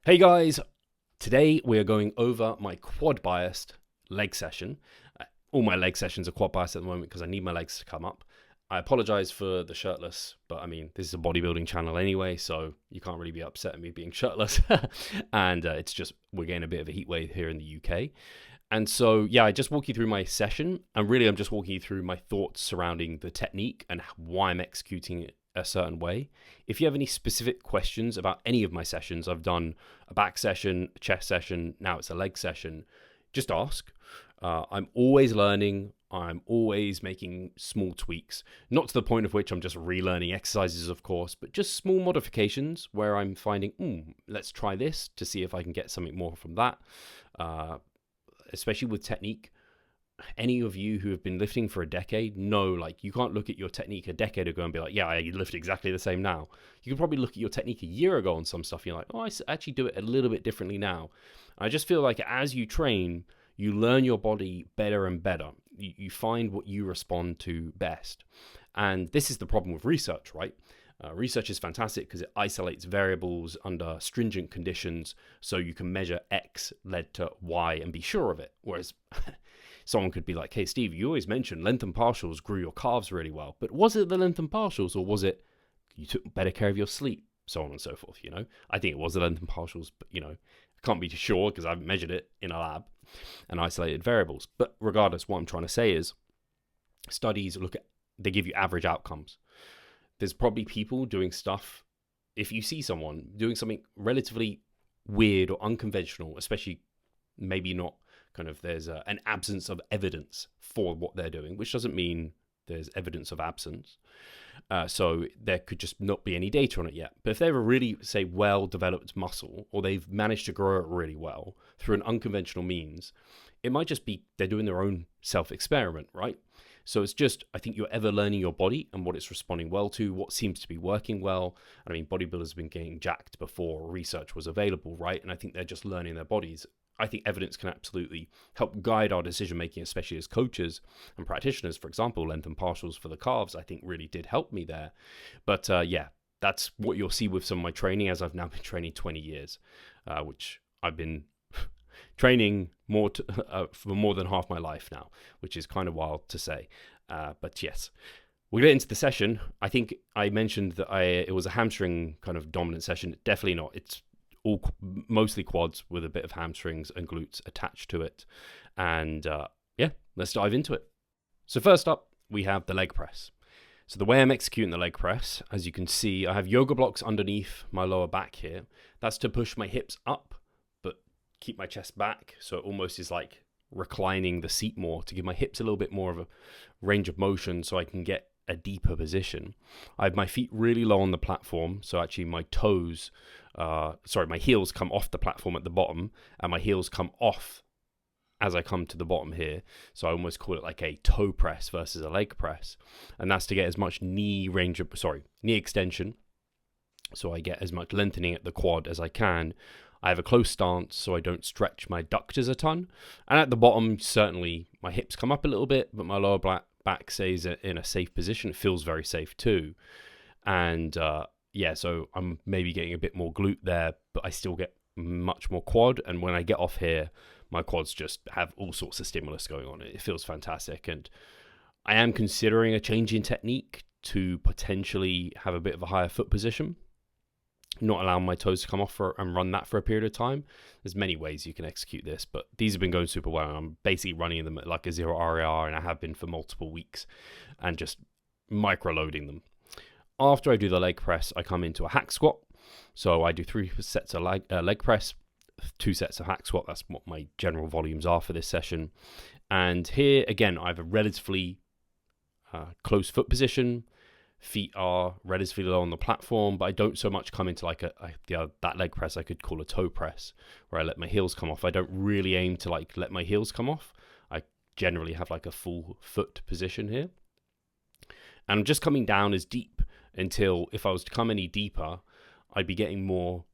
Hey guys, today we're going over my quad biased leg session. All my leg sessions are quad biased at the moment because I need my legs to come up. I apologize for the shirtless, but I mean, this is a bodybuilding channel anyway, so you can't really be upset at me being shirtless. And it's just, we're getting a bit of a heat wave here in the UK. And so, yeah, I just walk you through my session, and really I'm just walking you through my thoughts surrounding the technique and why I'm executing it a certain way. If you have any specific questions about any of my sessions, I've done a back session, a chest session, now it's a leg session, just ask. I'm always learning. I'm always making small tweaks, not to the point of which I'm just relearning exercises, of course, but just small modifications where I'm finding, let's try this to see if I can get something more from that. Especially with technique, any of you who have been lifting for a decade know, like, you can't look at your technique a decade ago and be like, yeah, I lift exactly the same now. You can probably look at your technique a year ago on some stuff, and you're like, oh, I actually do it a little bit differently now. I just feel like as you train, you learn your body better and better. You find what you respond to best. And this is the problem with research, right? Research is fantastic because it isolates variables under stringent conditions, so you can measure X led to Y and be sure of it. Whereas someone could be like, hey, Steve, you always mention length and partials grew your calves really well. But was it the length and partials, or was it you took better care of your sleep, so on and so forth, I think it was the length and partials, but, I can't be too sure because I've measured it in a lab and isolated variables. But regardless, what I'm trying to say is studies they give you average outcomes. There's probably people doing stuff, if you see someone doing something relatively weird or unconventional, especially maybe not there's an absence of evidence for what they're doing, which doesn't mean there's evidence of absence. So there could just not be any data on it yet. But if they have a really, say, well-developed muscle, or they've managed to grow it really well through an unconventional means, it might just be they're doing their own self-experiment, right? So it's just, I think you're ever learning your body and what it's responding well to, what seems to be working well. I mean, bodybuilders have been getting jacked before research was available, right? And I think they're just learning their bodies. I think evidence can absolutely help guide our decision making, especially as coaches and practitioners. For example, length and partials for the calves, I think really did help me there. But yeah, that's what you'll see with some of my training, as I've now been training 20 years, which I've been training for more than half my life now, which is kind of wild to say. But yes, we'll get into the session. I think I mentioned that it was a hamstring kind of dominant session. Definitely not. It's all mostly quads with a bit of hamstrings and glutes attached to it. And yeah, let's dive into it. So first up, we have the leg press. So the way I'm executing the leg press, as you can see, I have yoga blocks underneath my lower back here. That's to push my hips up, but keep my chest back. So it almost is like reclining the seat more to give my hips a little bit more of a range of motion so I can get a deeper position. I have my feet really low on the platform. So actually my my heels come off the platform at the bottom, and my heels come off as I come to the bottom here. So I almost call it like a toe press versus a leg press. And that's to get as much knee extension. So I get as much lengthening at the quad as I can. I have a close stance so I don't stretch my adductors a ton. And at the bottom, certainly my hips come up a little bit, but my lower back stays in a safe position. It feels very safe too. And yeah, so I'm maybe getting a bit more glute there, but I still get much more quad. And when I get off here, my quads just have all sorts of stimulus going on. It feels fantastic. And I am considering a change in technique to potentially have a bit of a higher foot position, not allowing my toes to come off and run that for a period of time. There's many ways you can execute this, but these have been going super well. I'm basically running them at like a 0 RAR, and I have been for multiple weeks, and just micro-loading them. After I do the leg press, I come into a hack squat. So I do 3 sets of leg press, 2 sets of hack squat. That's what my general volumes are for this session. And here, again, I have a relatively close foot position. Feet are relatively low on the platform, but I don't so much come into like that leg press I could call a toe press, where I let my heels come off. I don't really aim to like let my heels come off. I generally have like a full foot position here. And I'm just coming down as deep until, if I was to come any deeper, I'd be getting more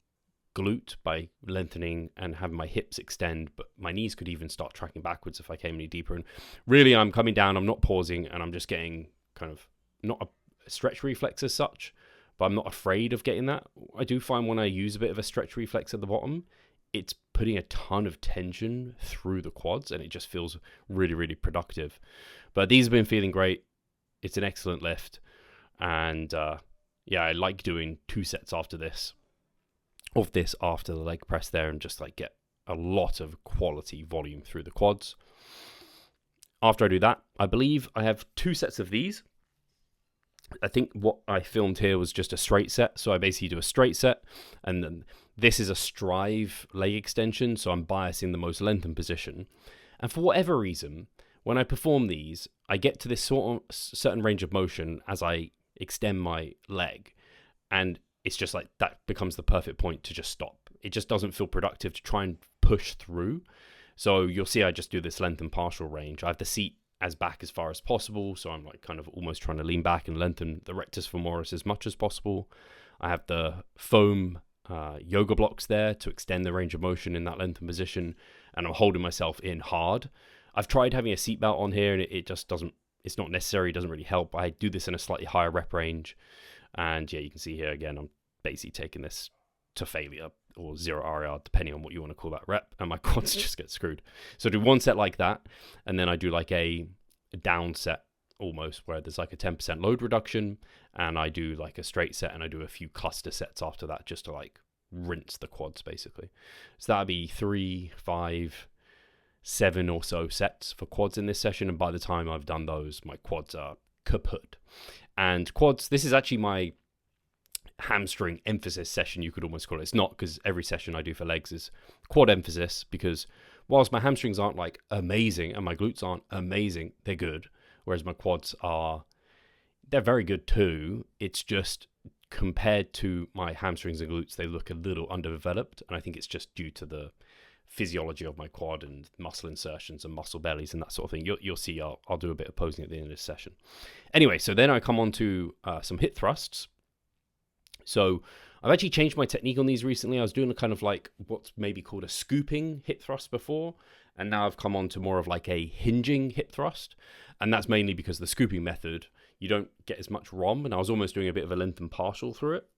glute by lengthening and having my hips extend, but my knees could even start tracking backwards if I came any deeper. And really, I'm coming down, I'm not pausing, and I'm just getting kind of not a stretch reflex as such, but I'm not afraid of getting that. I do find when I use a bit of a stretch reflex at the bottom, it's putting a ton of tension through the quads, and it just feels really, really productive. But these have been feeling great. It's an excellent lift. And yeah, I like doing 2 sets after this, after the leg press there, and just like get a lot of quality volume through the quads. After I do that, I believe I have 2 sets of these. I think what I filmed here was just a straight set. So I basically do a straight set, and then this is a strive leg extension. So I'm biasing the most lengthened position. And for whatever reason, when I perform these, I get to this sort of certain range of motion as I extend my leg. And it's just like that becomes the perfect point to just stop. It just doesn't feel productive to try and push through. So you'll see I just do this lengthen partial range. I have the seat as back as far as possible, so I'm like kind of almost trying to lean back and lengthen the rectus femoris as much as possible. I have the foam yoga blocks there to extend the range of motion in that lengthened position, and I'm holding myself in hard. I've tried having a seatbelt on here, and it just doesn't, it's not necessary, it doesn't really help. I do this in a slightly higher rep range, and yeah, you can see here again, I'm basically taking this to failure or 0 RAR, depending on what you want to call that rep, and my quads just get screwed. So I do 1 set like that, and then I do like a down set almost, where there's like a 10% load reduction, and I do like a straight set, and I do a few cluster sets after that just to like rinse the quads basically. So that'd be 3, 5, 7 or so sets for quads in this session, and by the time I've done those, my quads are kaput. And quads, this is actually my hamstring emphasis session, you could almost call it. It's not, because every session I do for legs is quad emphasis, because whilst my hamstrings aren't like amazing and my glutes aren't amazing, they're good, whereas my quads are, they're very good too. It's just compared to my hamstrings and glutes, they look a little underdeveloped, and I think it's just due to the physiology of my quad and muscle insertions and muscle bellies and that sort of thing. You'll see I'll do a bit of posing at the end of this session. Anyway, so then I come on to some hip thrusts. So I've actually changed my technique on these recently. I was doing a kind of like what's maybe called a scooping hip thrust before, and now I've come on to more of like a hinging hip thrust. And that's mainly because the scooping method, you don't get as much ROM, and I was almost doing a bit of a lengthen partial through it.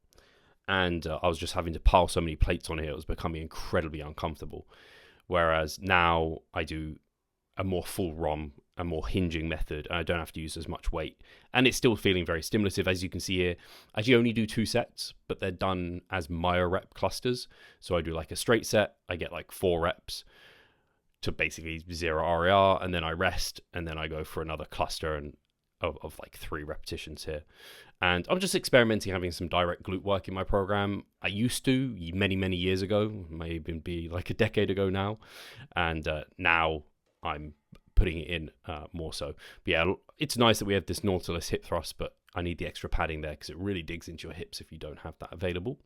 And I was just having to pile so many plates on here, it was becoming incredibly uncomfortable. Whereas now I do a more full ROM, a more hinging method, and I don't have to use as much weight. And it's still feeling very stimulative, as you can see here. I actually only do 2 sets, but they're done as myo rep clusters. So I do like a straight set, I get like 4 reps to basically 0 RAR, and then I rest, and then I go for another cluster and of like 3 repetitions here. And I'm just experimenting, having some direct glute work in my program. I used to many years ago, may even be like a decade ago now, and now I'm putting it in more so. But yeah, it's nice that we have this Nautilus hip thrust, but I need the extra padding there because it really digs into your hips if you don't have that available.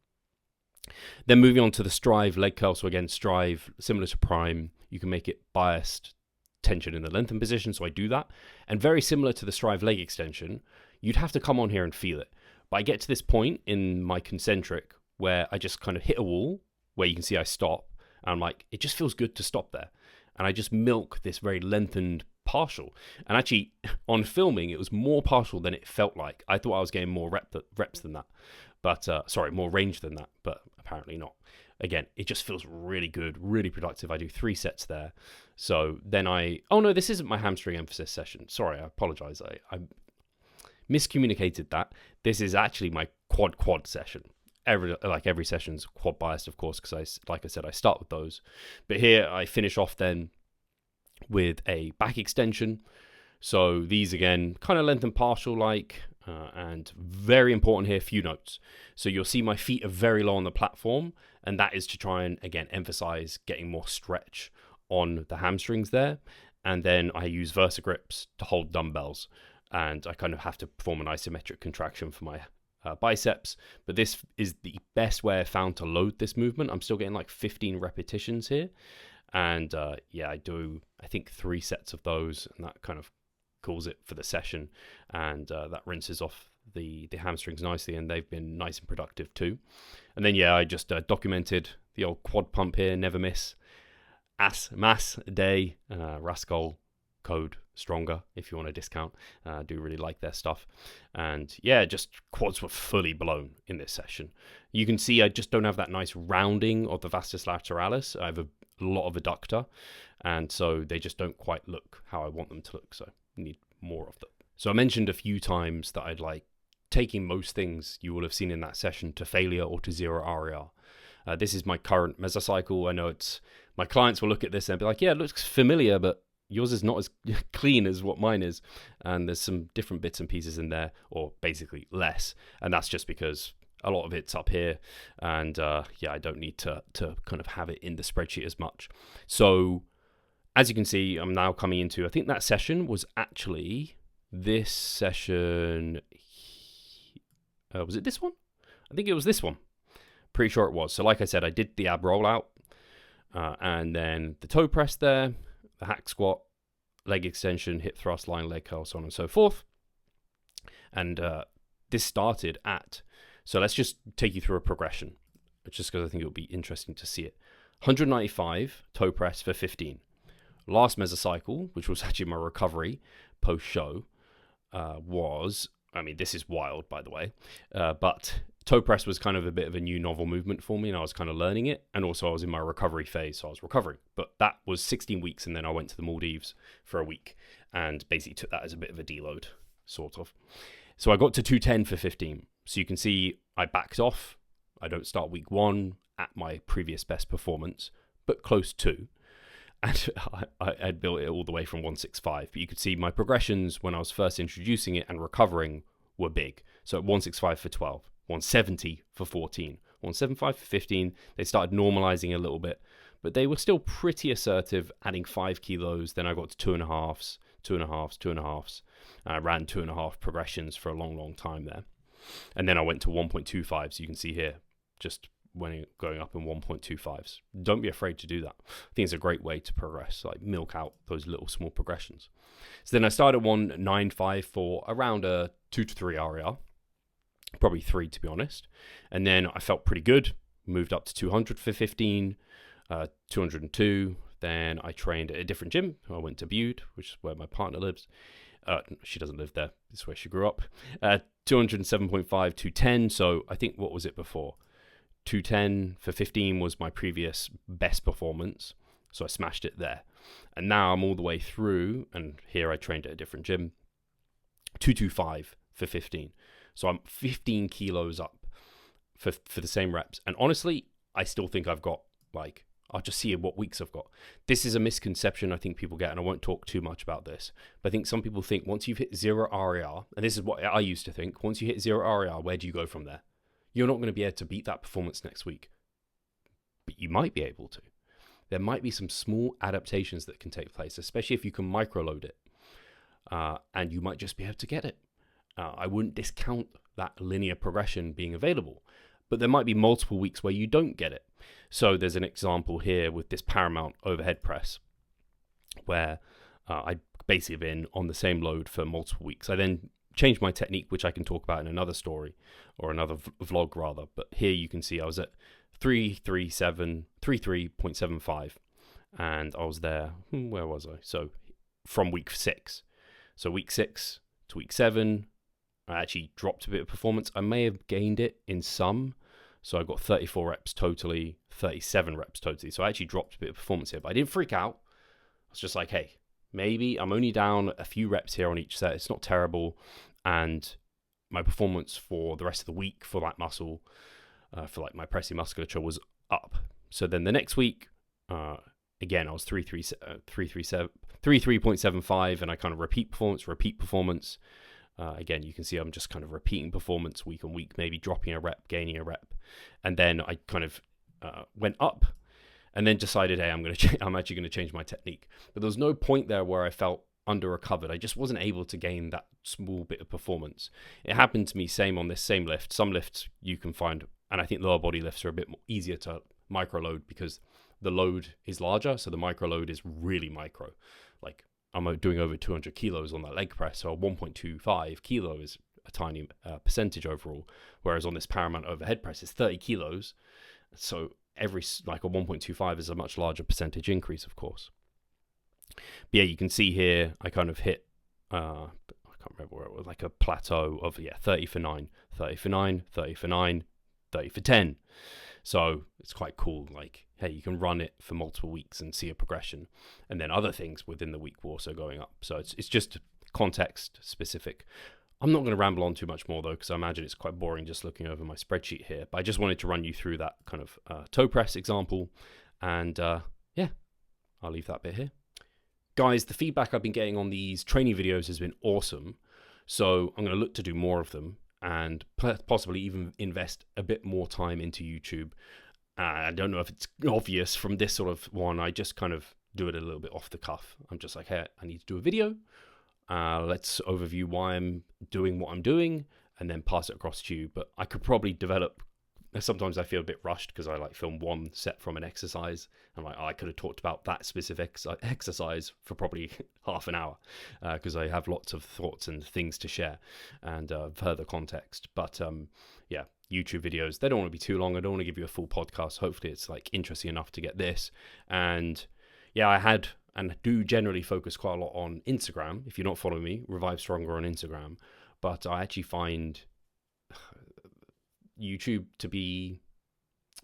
Then moving on to the Strive leg curl. So again, Strive, similar to Prime, you can make it biased tension in the lengthened position, so I do that. And very similar to the Strive leg extension, you'd have to come on here and feel it. But I get to this point in my concentric where I just kind of hit a wall where you can see I stop, and I'm like, it just feels good to stop there. And I just milk this very lengthened partial. And actually, on filming, it was more partial than it felt like. I thought I was getting more reps than that. But, sorry, more range than that, but apparently not. Again, it just feels really good, really productive. I do 3 sets there. So then oh no, this isn't my hamstring emphasis session. Sorry, I apologize. I miscommunicated that. This is actually my quad session. Every session's quad biased, of course, because like I said, I start with those. But here I finish off then with a back extension. So these again, kind of lengthen partial like, and very important here, few notes. So you'll see my feet are very low on the platform, and that is to try and again emphasize getting more stretch on the hamstrings there. And then I use versigrips to hold dumbbells, and I kind of have to perform an isometric contraction for my biceps. But this is the best way I found to load this movement. I'm still getting like 15 repetitions here, and yeah, I do I think 3 sets of those, and that kind of calls it for the session, and that rinses off the hamstrings nicely, and they've been nice and productive too. And then yeah, I just documented the old quad pump here, never miss, mass day, Rascal code Stronger, if you want a discount. I do really like their stuff. And yeah, just quads were fully blown in this session. You can see I just don't have that nice rounding of the vastus lateralis. I have a lot of adductor, and so they just don't quite look how I want them to look. So I need more of them. So I mentioned a few times that I'd like taking most things you will have seen in that session to failure or to zero RER. This is my current mesocycle. I know my clients will look at this and be like, yeah, it looks familiar, but yours is not as clean as what mine is. And there's some different bits and pieces in there, or basically less. And that's just because a lot of it's up here. And I don't need to kind of have it in the spreadsheet as much. So as you can see, I'm now coming into, I think that session was actually this session. Was it this one? I think it was this one. Pretty sure it was. So like I said, I did the ab rollout and then the toe press there, the hack squat, leg extension, hip thrust, lying leg curl, so on and so forth. And this started at, so let's just take you through a progression, just because I think it'll be interesting to see it. 195 toe press for 15. Last mesocycle, which was actually my recovery post-show, was, I mean, this is wild, by the way, but toe press was kind of a bit of a new novel movement for me, and I was kind of learning it, and also I was in my recovery phase, so I was recovering. But that was 16 weeks, and then I went to the Maldives for a week, and basically took that as a bit of a deload, sort of. So I got to 210 for 15. So you can see I backed off. I don't start week 1 at my previous best performance, but close to. And I'd built it all the way from 165. But you could see my progressions when I was first introducing it and recovering were big. So at 165 for 12, 170 for 14, 175 for 15. They started normalizing a little bit, but they were still pretty assertive, adding 5 kilos. Then I got to 2.5s, 2.5s, 2.5s. And I ran 2.5 progressions for a long, long time there. And then I went to 1.25. So you can see here, just when going up in 1.25s. Don't be afraid to do that. I think it's a great way to progress, like milk out those little small progressions. So then I started 195 for around a 2 to 3 RER, probably 3 to be honest. And then I felt pretty good, moved up to 200 for 15, 202. Then I trained at a different gym. I went to Bude, which is where my partner lives. She doesn't live there. This is where she grew up. 207.5, 210. So I think, what was it before? 210 for 15 was my previous best performance. So I smashed it there. And now I'm all the way through, and here I trained at a different gym. 225 for 15. So I'm 15 kilos up for the same reps. And honestly, I still think I've got, like, I'll just see what weeks I've got. This is a misconception I think people get, and I won't talk too much about this. But I think some people think once you've hit 0 RER, and this is what I used to think, once you hit 0 RER, where do you go from there? You're not going to be able to beat that performance next week. But you might be able to. There might be some small adaptations that can take place, especially if you can microload it. And you might just be able to get it. I wouldn't discount that linear progression being available. But there might be multiple weeks where you don't get it. So there's an example here with this Paramount overhead press where I'd basically been on the same load for multiple weeks. I then changed my technique, which I can talk about in another story or another vlog rather. But here you can see I was at 33.75 and I was there. Where was I? So from week 6. So week 6 to week 7, I actually dropped a bit of performance. I may have gained it in some. So I got 34 reps totally, 37 reps totally. So I actually dropped a bit of performance here, but I didn't freak out. I was just like, hey, maybe I'm only down a few reps here on each set. It's not terrible. And my performance for the rest of the week for that muscle, for like my pressing musculature, was up. So then the next week, again, I was 33.75 and I kind of repeat performance. Again, you can see I'm just kind of repeating performance week on week, maybe dropping a rep, gaining a rep. And then I kind of went up and then decided, hey, I'm actually going to change my technique. But there was no point there where I felt under recovered. I just wasn't able to gain that small bit of performance. It happened to me same on this same lift. Some lifts you can find, and I think lower body lifts are a bit more easier to micro load because the load is larger. So the micro load is really micro. Like, I'm doing over 200 kilos on that leg press, so 1.25 kilo is a tiny percentage overall, whereas on this Paramount overhead press, it's 30 kilos, so every, like a 1.25 is a much larger percentage increase, of course. But yeah, you can see here I kind of hit I can't remember where it was, like a plateau of 30 for 9, 30 for 9, 30 for 9, 30 for 10. So it's quite cool. Like, hey, you can run it for multiple weeks and see a progression, and then other things within the week were also going up. So it's just context specific. I'm not going to ramble on too much more though, because I imagine it's quite boring just looking over my spreadsheet here. But I just wanted to run you through that kind of toe press example, and yeah, I'll leave that bit here. Guys, the feedback I've been getting on these training videos has been awesome. So I'm going to look to do more of them and possibly even invest a bit more time into YouTube. I don't know if it's obvious from this sort of one. I just kind of do it a little bit off the cuff. I'm just like, hey, I need to do a video. Let's overview why I'm doing what I'm doing and then pass it across to you. But I could probably develop. Sometimes I feel a bit rushed because I like film one set from an exercise. I'm like, I could have talked about that specific exercise for probably half an hour because I have lots of thoughts and things to share and further context. But yeah, YouTube videos, they don't want to be too long. I don't want to give you a full podcast. Hopefully it's like interesting enough to get this. And yeah, I had and do generally focus quite a lot on Instagram. If you're not following me, Revive Stronger on Instagram. But I actually find YouTube to be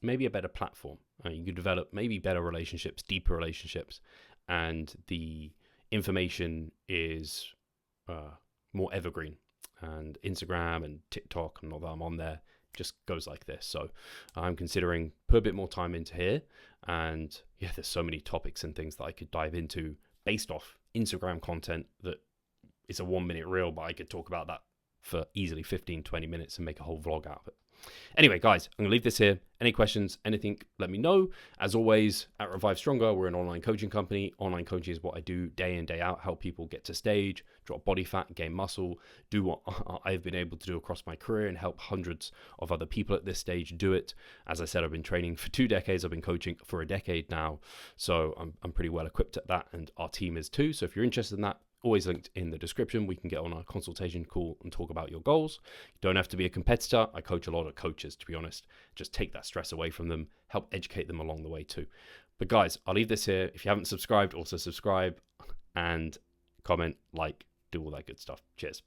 maybe a better platform. You could develop maybe better relationships, deeper relationships, and the information is more evergreen. And Instagram and TikTok, not that I'm on there, just goes like this. So I'm considering put a bit more time into here. And yeah, there's so many topics and things that I could dive into based off Instagram content that it's a 1 minute reel, but I could talk about that for easily 15-20 minutes and make a whole vlog out of it. Anyway, guys, I'm going to leave this here. Any questions, anything, let me know. As always, at Revive Stronger, we're an online coaching company. Online coaching is what I do day in, day out, help people get to stage, drop body fat, gain muscle, do what I've been able to do across my career and help hundreds of other people at this stage do it. As I said, I've been training for 2 decades. I've been coaching for a decade now. So I'm pretty well equipped at that, and our team is too. So if you're interested in that, always linked in the description. We can get on a consultation call and talk about your goals. You don't have to be a competitor. I coach a lot of coaches, to be honest. Just take that stress away from them, help educate them along the way too. But guys, I'll leave this here. If you haven't subscribed, also subscribe and comment, like, do all that good stuff. Cheers.